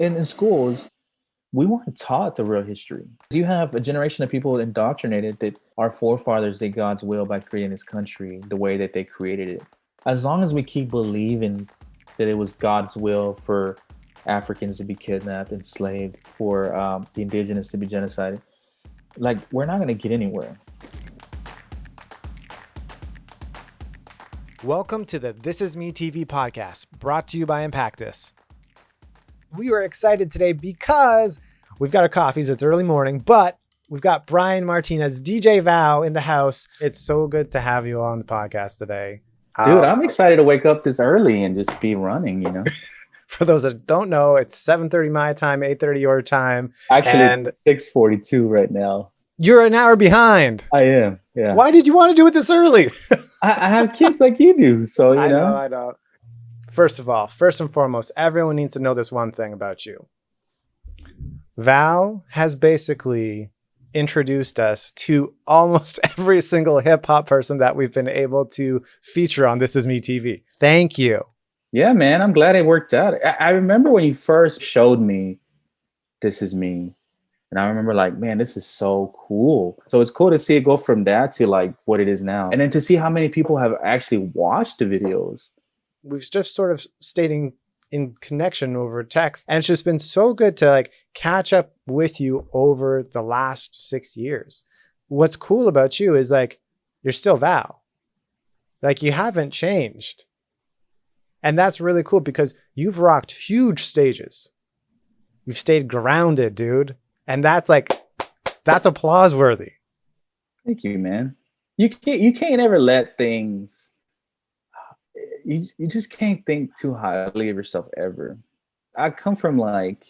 in schools, we weren't taught the real history. You have a generation of people indoctrinated that our forefathers did God's will by creating this country the way that they created it. As long as we keep believing that it was God's will for Africans to be kidnapped, enslaved, for the indigenous to be genocided, like, we're not going to get anywhere. Welcome to the This Is Me TV podcast, brought to you by Impactus. We were excited today because we've got our coffees. It's early morning, but we've got Brian Martinez, DJ Val in the house. It's so good to have you on the podcast today. Dude, I'm excited to wake up this early and just be running, you know? For those that don't know, it's 7:30 my time, 8:30 your time. Actually, it's 6:42 right now. You're an hour behind. I am, yeah. Why did you want to do it this early? I have kids like you do, so, you know. I know. First and foremost, everyone needs to know this one thing about you. Val has basically introduced us to almost every single hip hop person that we've been able to feature on This Is Me TV. Thank you. Yeah, man, I'm glad it worked out. I remember when you first showed me This Is Me, and I remember like, man, this is so cool. So it's cool to see it go from that to like what it is now. And then to see how many people have actually watched the videos. We've just sort of stayed in connection over text. And it's just been so good to like catch up with you over the last 6 years. What's cool about you is like, you're still Val. Like, you haven't changed. And that's really cool because you've rocked huge stages. You've stayed grounded, dude. And that's applause worthy. Thank you, man. You can't ever let things, you just can't think too highly of yourself ever. I come from like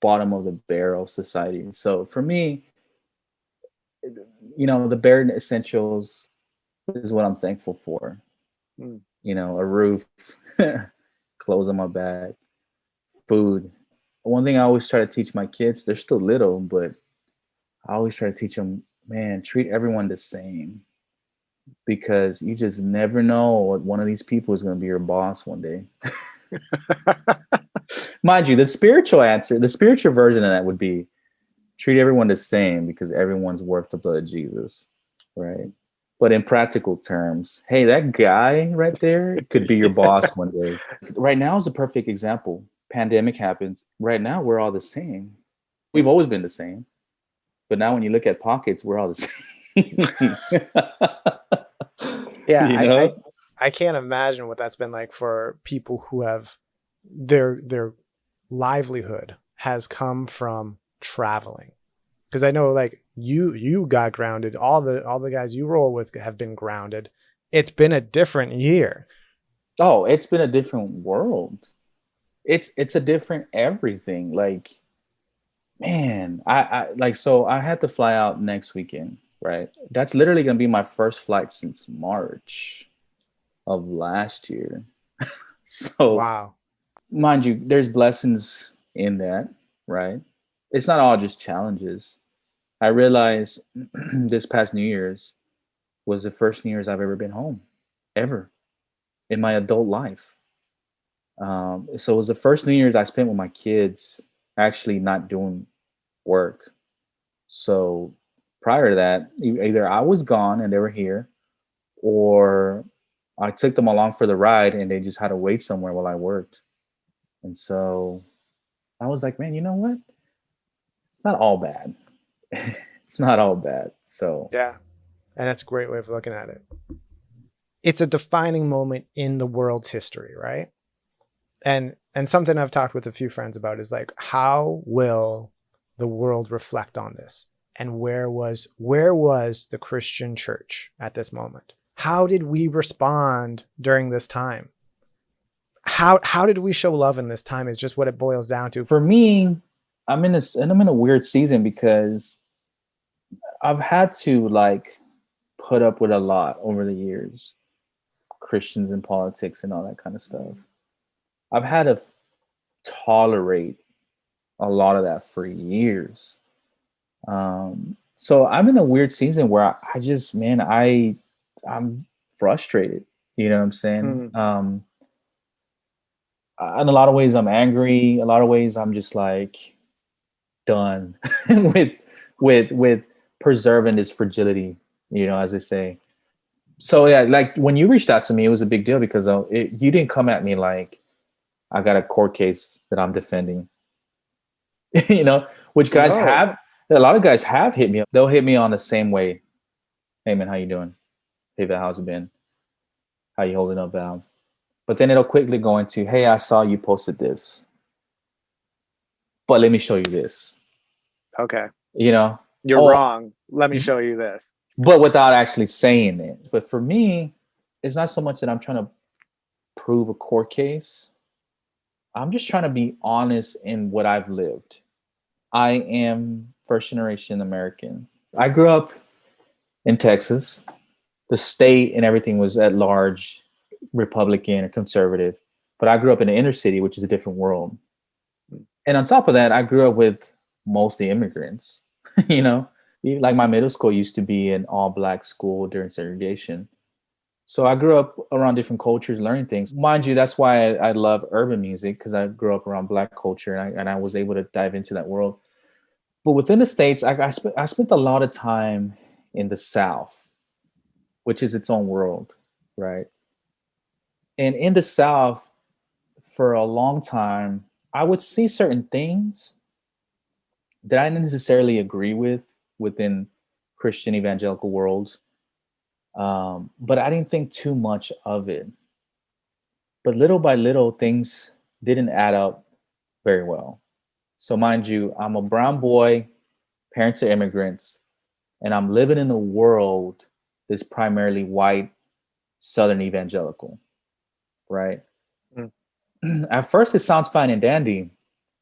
bottom of the barrel society. So for me, you know, the bare essentials is what I'm thankful for. You know, a roof, clothes on my back, food. One thing I always try to teach my kids, they're still little, but I always try to teach them, man, treat everyone the same, because you just never know what one of these people is going to be your boss one day. Mind you, the spiritual version of that would be treat everyone the same because everyone's worth the blood of Jesus, right? But in practical terms, hey, that guy right there could be your boss one day. Right now is a perfect example. Pandemic happens. Right now, we're all the same. We've always been the same. But now when you look at pockets, we're all the same. Yeah, you know? I can't imagine what that's been like for people who have their livelihood has come from traveling. Because I know like you got grounded. All the guys you roll with have been grounded. It's been a different year. Oh, it's been a different world. It's a different everything. Like, man, I had to fly out next weekend, right? That's literally gonna be my first flight since March of last year. So wow. Mind you, there's blessings in that, right? It's not all just challenges. I realized this past New Year's was the first New Year's I've ever been home, ever, in my adult life. So it was the first New Year's I spent with my kids actually not doing work. So prior to that, either I was gone and they were here, or I took them along for the ride and they just had to wait somewhere while I worked. And so I was like, man, you know what? It's not all bad. It's not all bad. So yeah. And that's a great way of looking at it. It's a defining moment in the world's history, right? And something I've talked with a few friends about is like, how will the world reflect on this? And where was the Christian church at this moment? How did we respond during this time? How did we show love in this time is just what it boils down to. For me, I'm in a weird season because I've had to like put up with a lot over the years, Christians in politics and all that kind of stuff. I've had to tolerate a lot of that for years. So I'm in a weird season where I just, man, I'm frustrated. You know what I'm saying? in a lot of ways I'm angry. A lot of ways I'm just like done with with preserving this fragility, as they say. So yeah, like when you reached out to me, it was a big deal because you didn't come at me like I got a court case that I'm defending, which guys No. have. A lot of guys have hit me. They'll hit me on the same way. Hey man, how you doing? Hey Val, how's it been? How you holding up, Val? But then it'll quickly go into, hey, I saw you posted this, but let me show you this. Okay. You know, You're oh, wrong. Let me show you this. but without actually saying it. But for me, it's not so much that I'm trying to prove a court case. I'm just trying to be honest in what I've lived. I am first generation American. I grew up in Texas. The state and everything was at large Republican or conservative, but I grew up in the inner city, which is a different world. And on top of that, I grew up with mostly immigrants. you know, like my middle school used to be an all black school during segregation. So I grew up around different cultures, learning things. Mind you, that's why I love urban music, because I grew up around black culture, and I was able to dive into that world. But within the States, I spent a lot of time in the South, which is its own world, right? And in the South, for a long time, I would see certain things that I didn't necessarily agree with within Christian evangelical worlds, but I didn't think too much of it. But little by little, things didn't add up very well. So, mind you, I'm a brown boy, parents are immigrants, and I'm living in a world that's primarily white, Southern evangelical, right? Mm. At first, it sounds fine and dandy,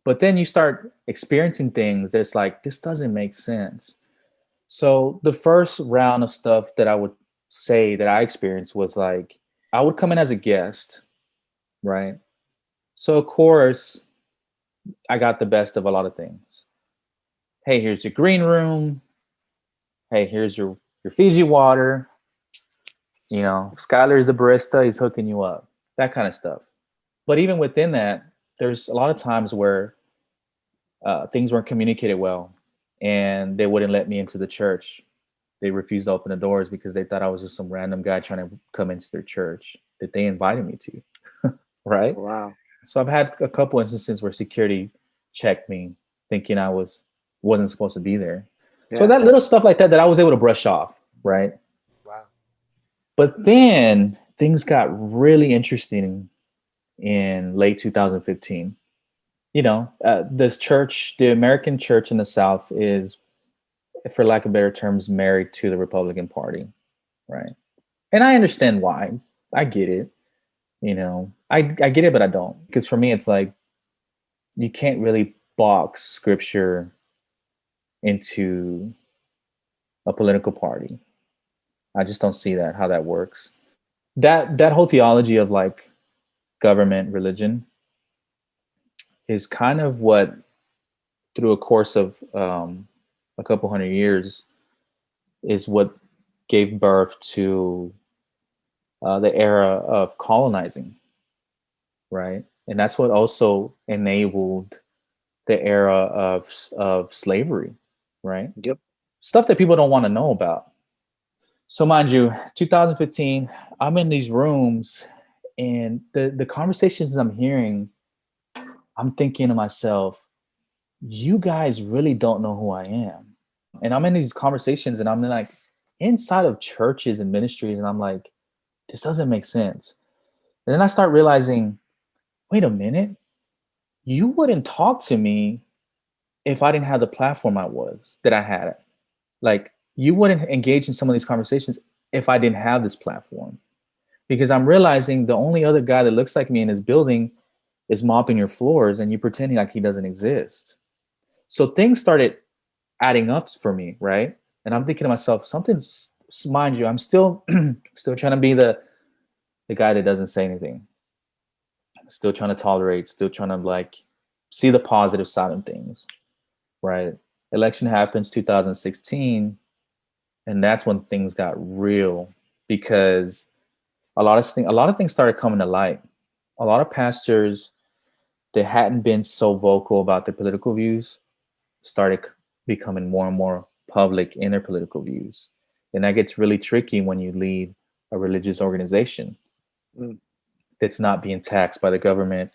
but then you start experiencing things that's like, this doesn't make sense. So, the first round of stuff that I would say that I experienced was like, I would come in as a guest, right? So, of course, I got the best of a lot of things. Hey, here's your green room. Hey, here's your Fiji water. Skylar's the barista. He's hooking you up. That kind of stuff. But even within that, there's a lot of times where things weren't communicated well, and they wouldn't let me into the church. They refused to open the doors because they thought I was just some random guy trying to come into their church that they invited me to. Right? Wow. So I've had a couple instances where security checked me, thinking I wasn't supposed to be there. So Yeah. that little stuff like that I was able to brush off, right? Wow. But then things got really interesting in late 2015. This church, the American church in the South, is, for lack of better terms, married to the Republican Party, right? And I understand why. I get it. I get it, but I don't. Because for me, it's like you can't really box scripture into a political party. I just don't see how that works. That whole theology of like government religion is kind of what, through a course of a couple hundred years, is what gave birth to the era of colonizing, right? And that's what also enabled the era of slavery, right? Yep. Stuff that people don't want to know about. So mind you, 2015, I'm in these rooms, and the conversations I'm hearing, I'm thinking to myself, you guys really don't know who I am. And I'm in these conversations, and I'm like inside of churches and ministries, and I'm like, this doesn't make sense. And then I start realizing, wait a minute, you wouldn't talk to me if I didn't have the platform that I had. Like, you wouldn't engage in some of these conversations if I didn't have this platform. Because I'm realizing the only other guy that looks like me in this building is mopping your floors, and you're pretending like he doesn't exist. So things started adding up for me, right? And I'm thinking to myself, something's, mind you, I'm still still trying to be the guy that doesn't say anything. Still trying to tolerate, still trying to like see the positive side of things, right? Election happens 2016, and that's when things got real, because a lot of things started coming to light. A lot of pastors that hadn't been so vocal about their political views started becoming more and more public in their political views. And that gets really tricky when you lead a religious organization Mm. that's not being taxed by the government,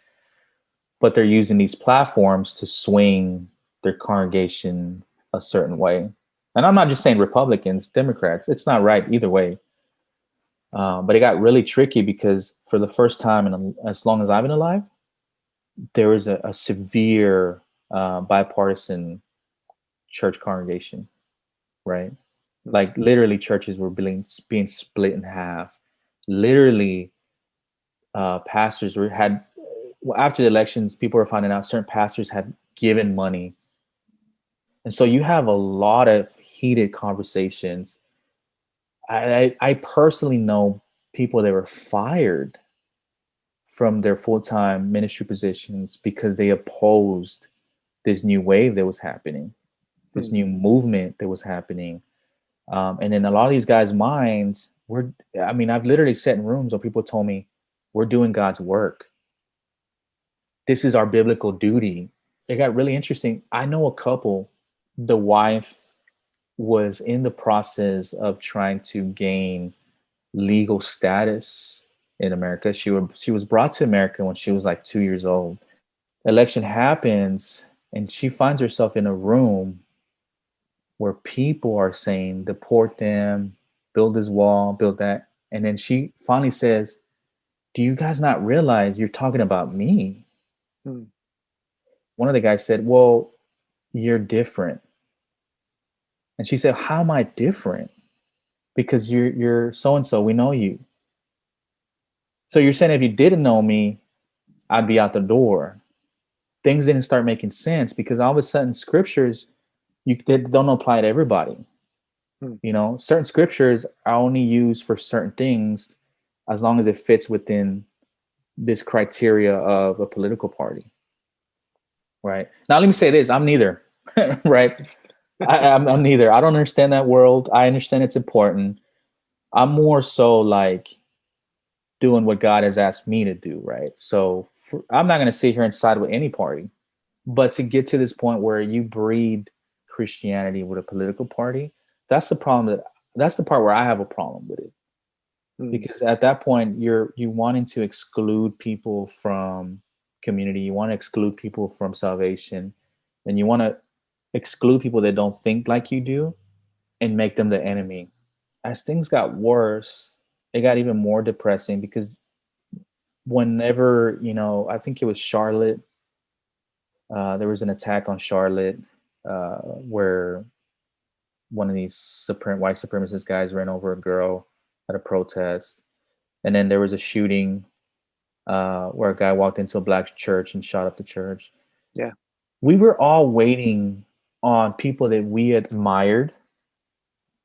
but they're using these platforms to swing their congregation a certain way. And I'm not just saying Republicans, Democrats, it's not right either way. But it got really tricky because for the first time in as long as I've been alive, there was a severe bipartisan church congregation, right? Like literally churches were being split in half. Literally, pastors had after the elections, people were finding out certain pastors had given money. And so you have a lot of heated conversations. I personally know people that were fired from their full-time ministry positions because they opposed this new wave that was happening, this new movement that was happening. And in a lot of these guys' minds, I've literally sat in rooms where people told me, we're doing God's work. This is our biblical duty. It got really interesting. I know a couple, the wife was in the process of trying to gain legal status in America. She was brought to America when she was like 2 years old. Election happens and she finds herself in a room where people are saying deport them, build this wall, build that. And then she finally says, do you guys not realize you're talking about me? Mm. One of the guys said, well, you're different. And she said, how am I different? Because you're so-and-so, we know you. So you're saying if you didn't know me, I'd be out the door. Things didn't start making sense because all of a sudden scriptures, they don't apply to everybody. You know, certain scriptures are only used for certain things as long as it fits within this criteria of a political party. Right. Now, let me say this. I'm neither. Right. I'm neither. I don't understand that world. I understand it's important. I'm more so like doing what God has asked me to do. Right. So I'm not going to sit here and side with any party. But to get to this point where you breed Christianity with a political party, that's the problem. That's the part where I have a problem with it. Because at that point you wanting to exclude people from community, you want to exclude people from salvation, and you want to exclude people that don't think like you do and make them the enemy. As things got worse, it got even more depressing because whenever, I think it was Charlotte, there was an attack on Charlotte where one of these white supremacist guys ran over a girl at a protest. And then there was a shooting where a guy walked into a black church and shot up the church. Yeah. We were all waiting on people that we admired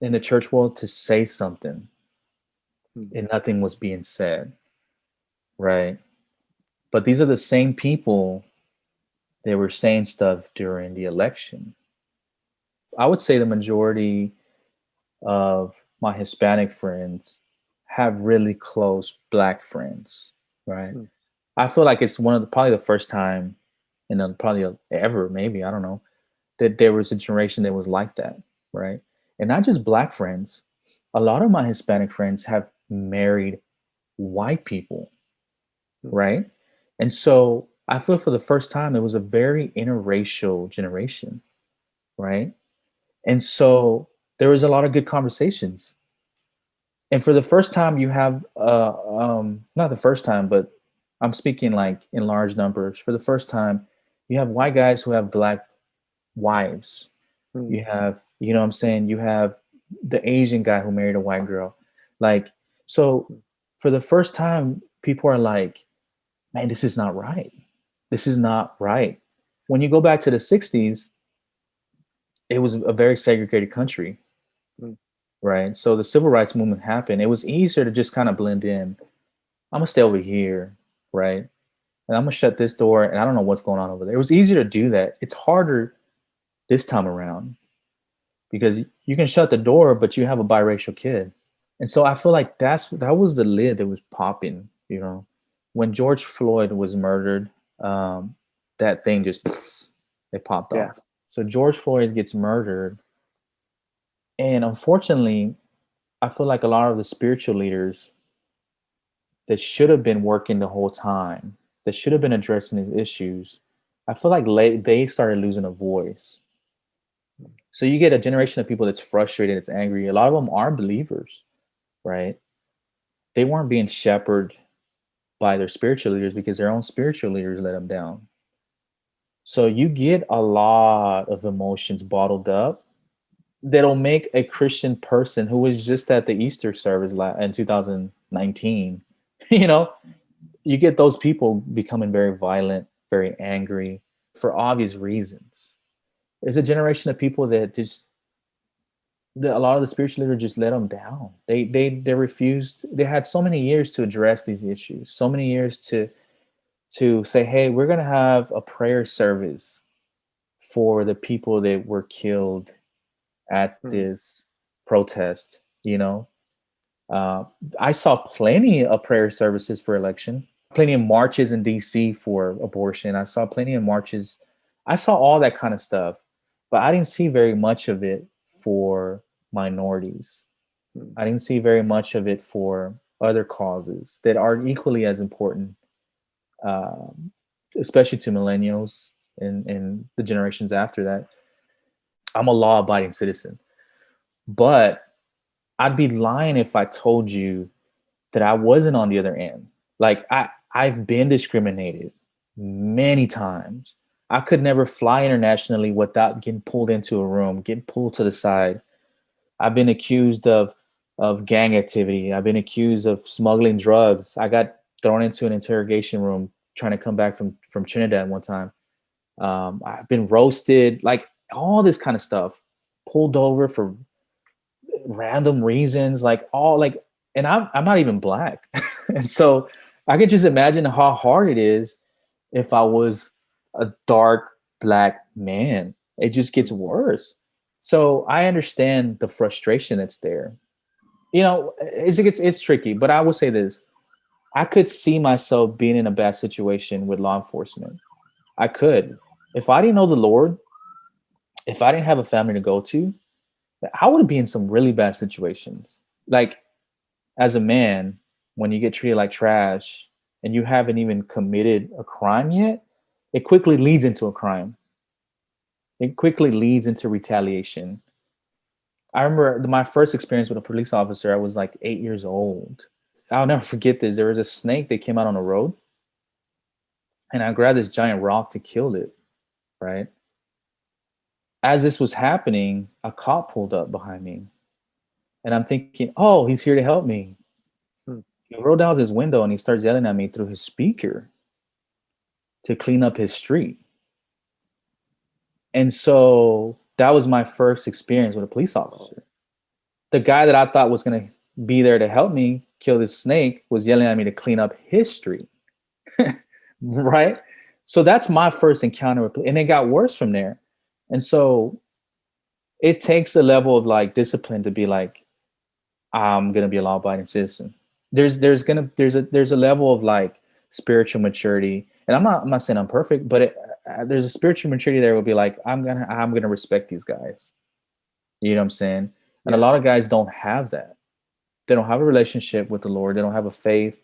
in the church world to say something. And nothing was being said. Right. But these are the same people that were saying stuff during the election. I would say the majority of my Hispanic friends have really close black friends, right? I feel like it's probably the first time and probably ever, maybe, I don't know, that there was a generation that was like that, right? And not just black friends. A lot of my Hispanic friends have married white people, right? And so I feel for the first time, it was a very interracial generation, right? And so there was a lot of good conversations. And for the first time, you have, not the first time, but I'm speaking like in large numbers. For the first time, you have white guys who have black wives. You have, you know what I'm saying? You have the Asian guy who married a white girl. Like, so for the first time, people are like, man, this is not right. This is not right. When you go back to the 60s, it was a very segregated country. Right. So the civil rights movement happened. It was easier to just kind of blend in. I'm gonna stay over here, right? And I'm gonna shut this door and I don't know what's going on over there. It was easier to do that. It's harder this time around because you can shut the door, but you have a biracial kid. And so I feel like that was the lid that was popping, When George Floyd was murdered, that thing just it popped Yeah. off. So George Floyd gets murdered, and unfortunately, I feel like a lot of the spiritual leaders that should have been working the whole time, that should have been addressing these issues, I feel like they started losing a voice. So you get a generation of people that's frustrated, it's angry. A lot of them are believers, right? They weren't being shepherded by their spiritual leaders because their own spiritual leaders let them down. So you get a lot of emotions bottled up that'll make a Christian person who was just at the Easter service in 2019, you know, you get those people becoming very violent, very angry for obvious reasons. There's a generation of people that just a lot of the spiritual leaders just let them down. They refused. They had so many years to address these issues, so many years to say, hey, we're gonna have a prayer service for the people that were killed at this protest. You know, uh, I saw plenty of prayer services for election, plenty of marches in DC for abortion. I saw plenty of marches. I saw all that kind of stuff, but I didn't see very much of it for minorities. I didn't see very much of it for other causes that are equally as important, especially to millennials and the generations after that. I'm a law-abiding citizen, but I'd be lying if I told you that I wasn't on the other end. Like I've been discriminated many times. I could never fly internationally without getting pulled into a room, getting pulled to the side. I've been accused of gang activity. I've been accused of smuggling drugs. I got thrown into an interrogation room trying to come back from Trinidad one time. I've been roasted, like all this kind of stuff, pulled over for random reasons, like all like, and I'm not even black, and so I can just imagine how hard it is if I was a dark black man. It just gets worse. So I understand the frustration that's there. You know, it's tricky, but I will say this: I could see myself being in a bad situation with law enforcement. I could, if I didn't know the Lord, if I didn't have a family to go to, I would be in some really bad situations. Like as a man, when you get treated like trash and you haven't even committed a crime yet, it quickly leads into a crime. It quickly leads into retaliation. I remember my first experience with a police officer, I was like 8 years old. I'll never forget this. There was a snake that came out on the road, and I grabbed this giant rock to kill it, right? As this was happening, a cop pulled up behind me. And I'm thinking, oh, he's here to help me. He rolled down his window and he starts yelling at me through his speaker to clean up his street. And so that was my first experience with a police officer. The guy that I thought was going to be there to help me kill this snake was yelling at me to clean up his street. Right? So that's my first encounter with, and it got worse from there. And so it takes a level of like discipline to be like, I'm going to be a law-abiding citizen. There's a level of like spiritual maturity, and I'm not saying I'm perfect, but there's a spiritual maturity there will be like, I'm gonna respect these guys. You know what I'm saying? And a lot of guys don't have that. They don't have a relationship with the Lord. They don't have a faith.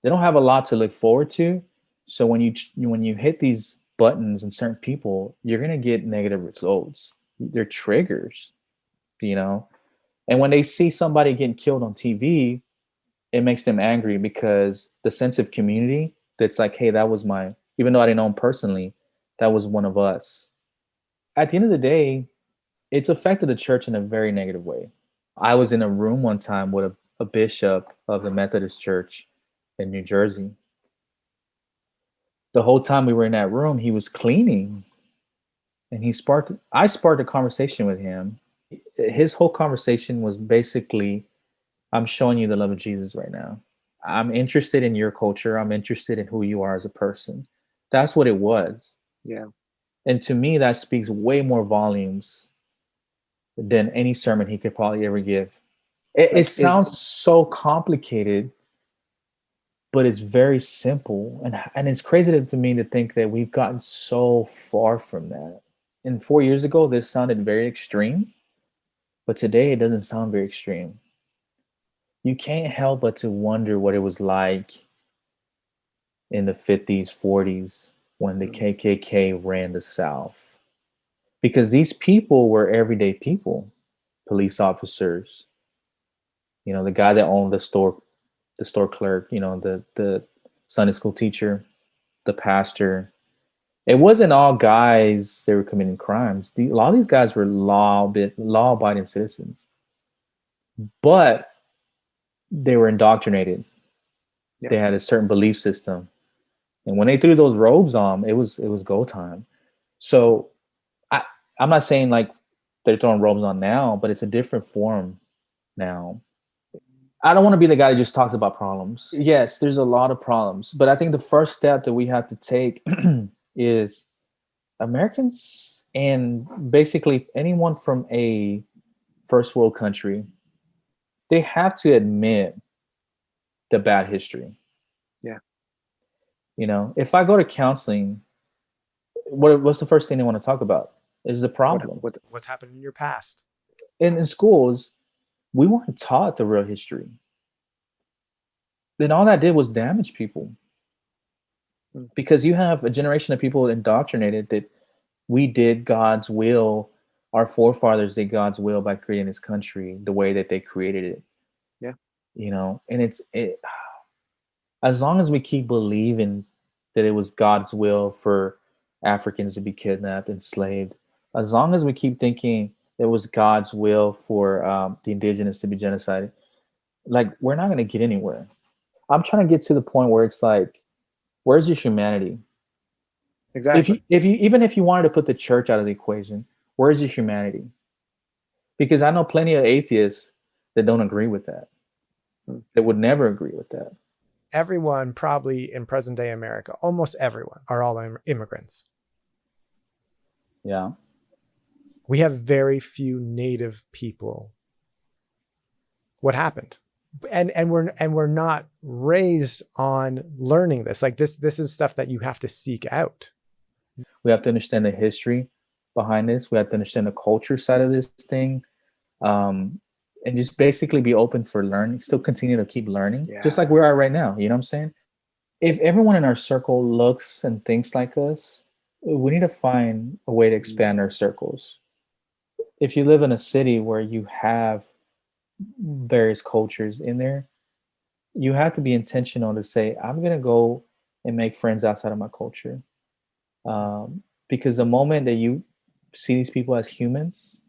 They don't have a lot to look forward to. So when you hit these buttons and certain people, you're gonna get negative results. They're triggers, you know. And when they see somebody getting killed on TV, it makes them angry because the sense of community that's like, hey, that was my, even though I didn't know him personally, that was one of us. At the end of the day, it's affected the church in a very negative way. I was in a room one time with a bishop of the Methodist Church in New Jersey. The whole time we were in that room, he was cleaning, and I sparked a conversation with him. His whole conversation was basically, I'm showing you the love of Jesus right now. I'm interested in your culture. I'm interested in who you are as a person. That's what it was. Yeah. And to me, that speaks way more volumes than any sermon he could probably ever give. It sounds so complicated, but it's very simple, and it's crazy to me to think that we've gotten so far from that. And 4 years ago, this sounded very extreme, but today it doesn't sound very extreme. You can't help but to wonder what it was like in the 50s, 40s when the KKK ran the South. Because these people were everyday people, police officers, the guy that owned the store clerk, the Sunday school teacher, the pastor. It wasn't all guys that were committing crimes. A lot of these guys were law-abiding citizens, but they were indoctrinated. Yeah. They had a certain belief system, and when they threw those robes on, it was go time. So I'm not saying like they're throwing robes on now, but it's a different form now. I don't want to be the guy that just talks about problems. Yes, there's a lot of problems, but I think the first step that we have to take is Americans, and basically anyone from a first world country, they have to admit the bad history. Yeah. If I go to counseling, what's the first thing they want to talk about? Is the problem. What's happened in your past? In schools, we weren't taught the real history. Then all that did was damage people. Because you have a generation of people indoctrinated that we did God's will, our forefathers did God's will by creating this country the way that they created it. Yeah. And as long as we keep believing that it was God's will for Africans to be kidnapped, enslaved, as long as we keep thinking it was God's will for the indigenous to be genocided, like, we're not going to get anywhere. I'm trying to get to the point where it's like, where's your humanity? Exactly. Even if you wanted to put the church out of the equation, where's your humanity? Because I know plenty of atheists that don't agree with that. That would never agree with that. Everyone probably in present day America, almost everyone, are all immigrants. Yeah. We have very few native people. What happened? And we're not raised on learning this. Like this is stuff that you have to seek out. We have to understand the history behind this. We have to understand the culture side of this thing, and just basically be open for learning. Still continue to keep learning, just like we are right now. You know what I'm saying? If everyone in our circle looks and thinks like us, we need to find a way to expand our circles. If you live in a city where you have various cultures in there, you have to be intentional to say, I'm going to go and make friends outside of my culture. Because the moment that you see these people as humans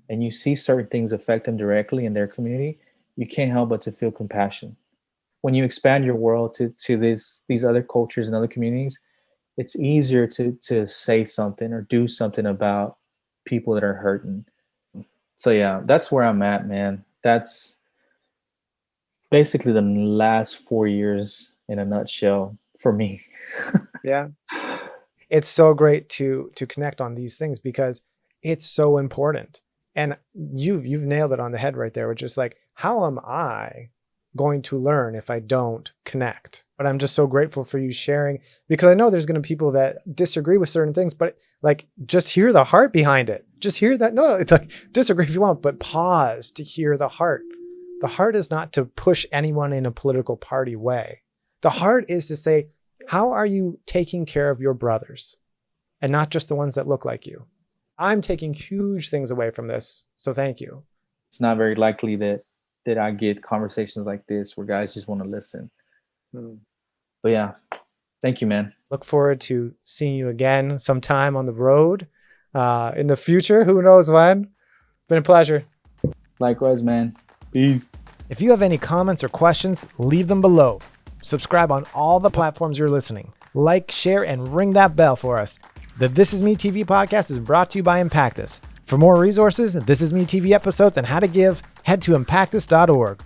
and you see certain things affect them directly in their community, you can't help but to feel compassion. When you expand your world to these other cultures and other communities, it's easier to say something or do something about people that are hurting. So yeah, that's where I'm at, man. That's basically the last 4 years in a nutshell for me. Yeah. It's so great to connect on these things because it's so important. And you've nailed it on the head right there, which is like, how am I going to learn if I don't connect? But I'm just so grateful for you sharing, because I know there's going to be people that disagree with certain things, but like, just hear the heart behind it. Just hear that. No, it's like, disagree if you want, but pause to hear the heart. The heart is not to push anyone in a political party way. The heart is to say, how are you taking care of your brothers and not just the ones that look like you? I'm taking huge things away from this. So thank you. It's not very likely that I get conversations like this where guys just want to listen. But yeah, thank you, man. Look forward to seeing you again sometime on the road in the future. Who knows when? Been a pleasure. Likewise, man. Peace. If you have any comments or questions, leave them below. Subscribe on all the platforms you're listening. Like, share, and ring that bell for us. The This Is Me TV podcast is brought to you by Impactus. For more resources, This Is Me TV episodes, and how to give, head to impactus.org.